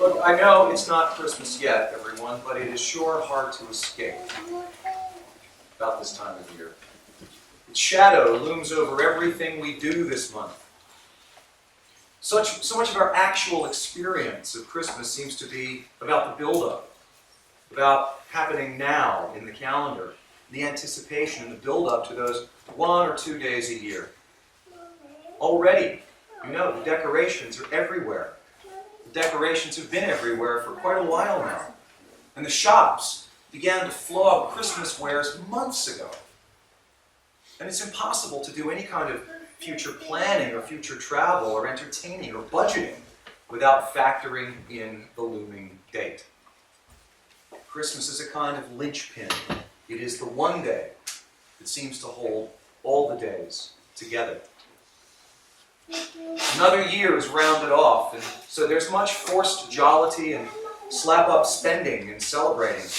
Look, I know it's not Christmas yet, everyone, but it is sure hard to escape about this time of year. Its shadow looms over everything we do this month. So much of our actual experience of Christmas seems to be about the build-up, about happening now in the calendar, the anticipation and the build-up to those 1 or 2 days a year. Already, the decorations are everywhere. The decorations have been everywhere for quite a while now. And the shops began to flog Christmas wares months ago. And it's impossible to do any kind of future planning or future travel or entertaining or budgeting without factoring in the looming date. Christmas is a kind of linchpin. It is the one day that seems to hold all the days together. Another year is rounded off, and so there's much forced jollity and slap-up spending and celebrating.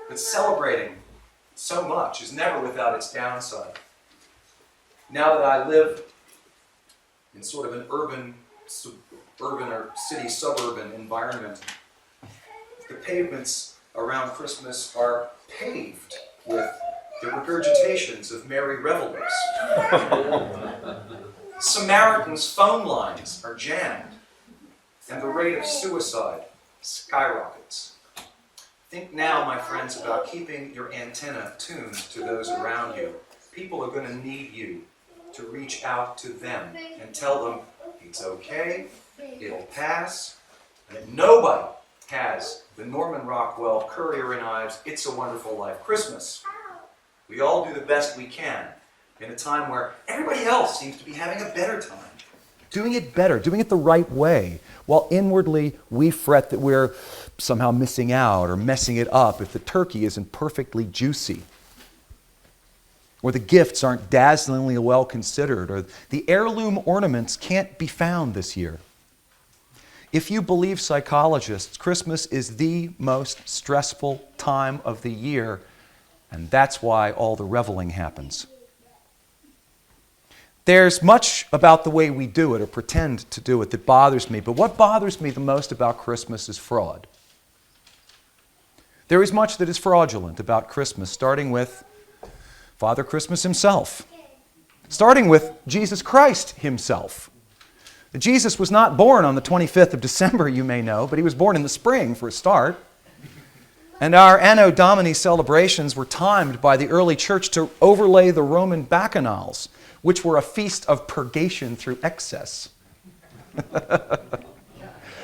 But celebrating so much is never without its downside. Now that I live in sort of an urban or city-suburban environment, the pavements around Christmas are paved with the regurgitations of merry revelers. Samaritans' phone lines are jammed, and the rate of suicide skyrockets. Think now, my friends, about keeping your antenna tuned to those around you. People are going to need you to reach out to them and tell them it's okay, it'll pass, and that nobody has the Norman Rockwell, Currier and Ives, It's a Wonderful Life Christmas. We all do the best we can in a time where everybody else seems to be having a better time. Doing it better, doing it the right way, while inwardly we fret that we're somehow missing out or messing it up if the turkey isn't perfectly juicy, or the gifts aren't dazzlingly well considered, or the heirloom ornaments can't be found this year. If you believe psychologists, Christmas is the most stressful time of the year, and that's why all the reveling happens. There's much about the way we do it or pretend to do it that bothers me, but what bothers me the most about Christmas is fraud. There is much that is fraudulent about Christmas, starting with Father Christmas himself, starting with Jesus Christ himself. Jesus was not born on the 25th of December, you may know, but he was born in the spring for a start. And our Anno Domini celebrations were timed by the early church to overlay the Roman bacchanals, which were a feast of purgation through excess.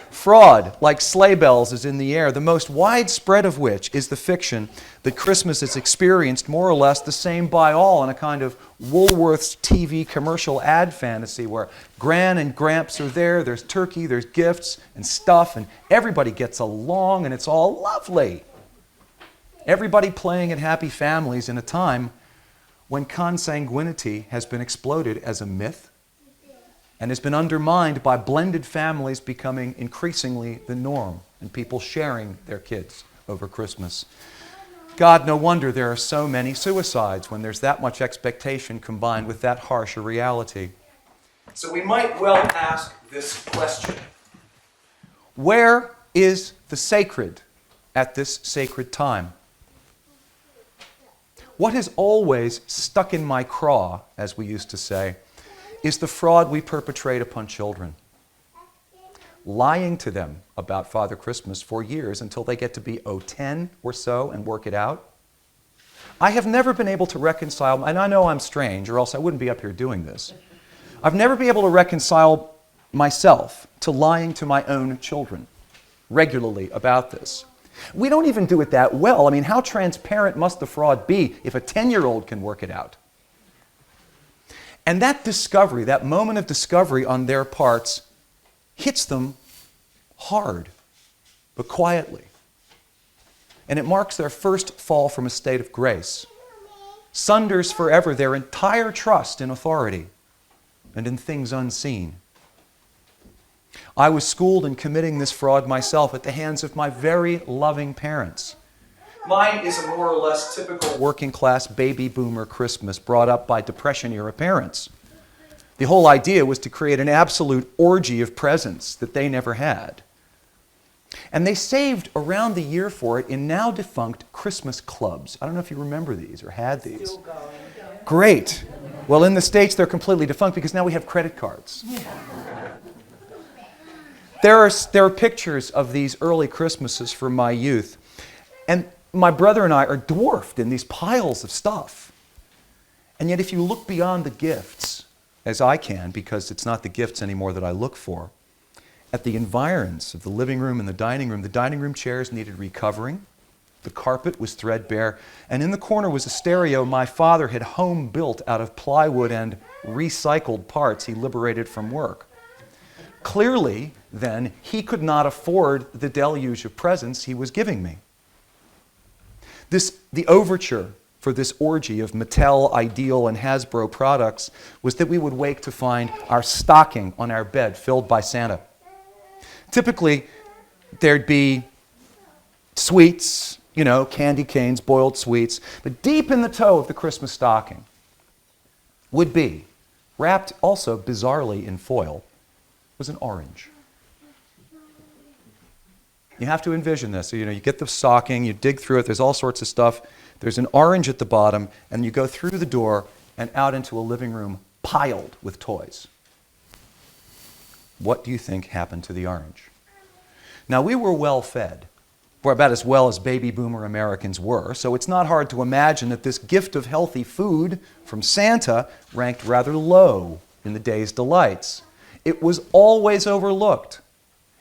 Fraud, like sleigh bells, is in the air, the most widespread of which is the fiction that Christmas is experienced more or less the same by all in a kind of Woolworth's TV commercial ad fantasy where Gran and Gramps are there, there's turkey, there's gifts and stuff, and everybody gets along and it's all lovely. Everybody playing at happy families in a time when consanguinity has been exploded as a myth and has been undermined by blended families becoming increasingly the norm and people sharing their kids over Christmas. God, no wonder there are so many suicides when there's that much expectation combined with that harsh a reality. So we might well ask this question. Where is the sacred at this sacred time? What has always stuck in my craw, as we used to say, is the fraud we perpetrate upon children. Lying to them about Father Christmas for years until they get to be 10 or so and work it out. I have never been able to reconcile, and I know I'm strange or else I wouldn't be up here doing this. I've never been able to reconcile myself to lying to my own children regularly about this. We don't even do it that well. I mean, how transparent must the fraud be if a 10-year-old can work it out? And that discovery, that moment of discovery on their parts, hits them hard, but quietly. And it marks their first fall from a state of grace, sunders forever their entire trust in authority and in things unseen. I was schooled in committing this fraud myself at the hands of my very loving parents. Mine is a more or less typical Working class baby boomer Christmas brought up by Depression-era parents. The whole idea was to create an absolute orgy of presents that they never had. And they saved around the year for it in now defunct Christmas clubs. I don't know if you remember these or had these. Still going. Great. Well, in the States, they're completely defunct because now we have credit cards. There are pictures of these early Christmases from my youth. And my brother and I are dwarfed in these piles of stuff. And yet if you look beyond the gifts, as I can, because it's not the gifts anymore that I look for, at the environs of the living room and the dining room chairs needed recovering. The carpet was threadbare, and in the corner was a stereo my father had home built out of plywood and recycled parts he liberated from work. Clearly, then, he could not afford the deluge of presents he was giving me. The overture for this orgy of Mattel, Ideal, and Hasbro products was that we would wake to find our stocking on our bed filled by Santa. Typically, there'd be sweets, candy canes, boiled sweets, but deep in the toe of the Christmas stocking would be, wrapped also bizarrely in foil, was an orange. You have to envision this. So, you get the stocking, you dig through it, there's all sorts of stuff. There's an orange at the bottom, and you go through the door and out into a living room piled with toys. What do you think happened to the orange? Now, we were well fed, or about as well as baby boomer Americans were, so it's not hard to imagine that this gift of healthy food from Santa ranked rather low in the day's delights. It was always overlooked.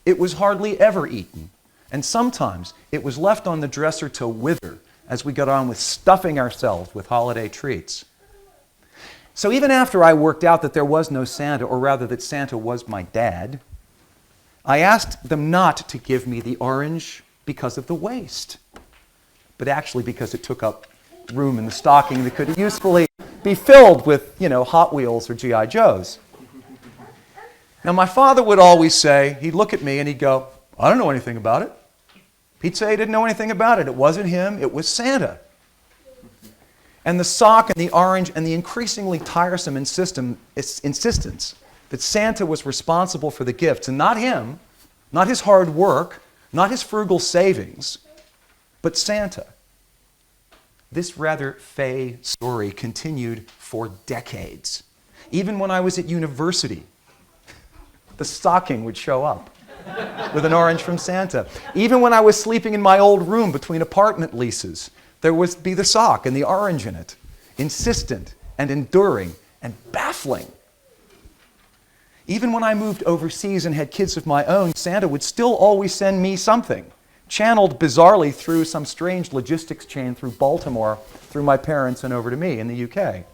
It was hardly ever eaten, and sometimes it was left on the dresser to wither as we got on with stuffing ourselves with holiday treats. So even after I worked out that there was no Santa, or rather that Santa was my dad, I asked them not to give me the orange because of the waste, but actually because it took up room in the stocking that could usefully be filled with, Hot Wheels or G.I. Joes. Now, my father would always say, he'd look at me and he'd go, I don't know anything about it. He'd say he didn't know anything about it. It wasn't him, it was Santa. And the sock and the orange and the increasingly tiresome insistence that Santa was responsible for the gifts, and not him, not his hard work, not his frugal savings, but Santa. This rather fey story continued for decades. Even when I was at university, the stocking would show up with an orange from Santa. Even when I was sleeping in my old room between apartment leases, there would be the sock and the orange in it, insistent and enduring and baffling. Even when I moved overseas and had kids of my own, Santa would still always send me something, channeled bizarrely through some strange logistics chain through Baltimore, through my parents and over to me in the UK.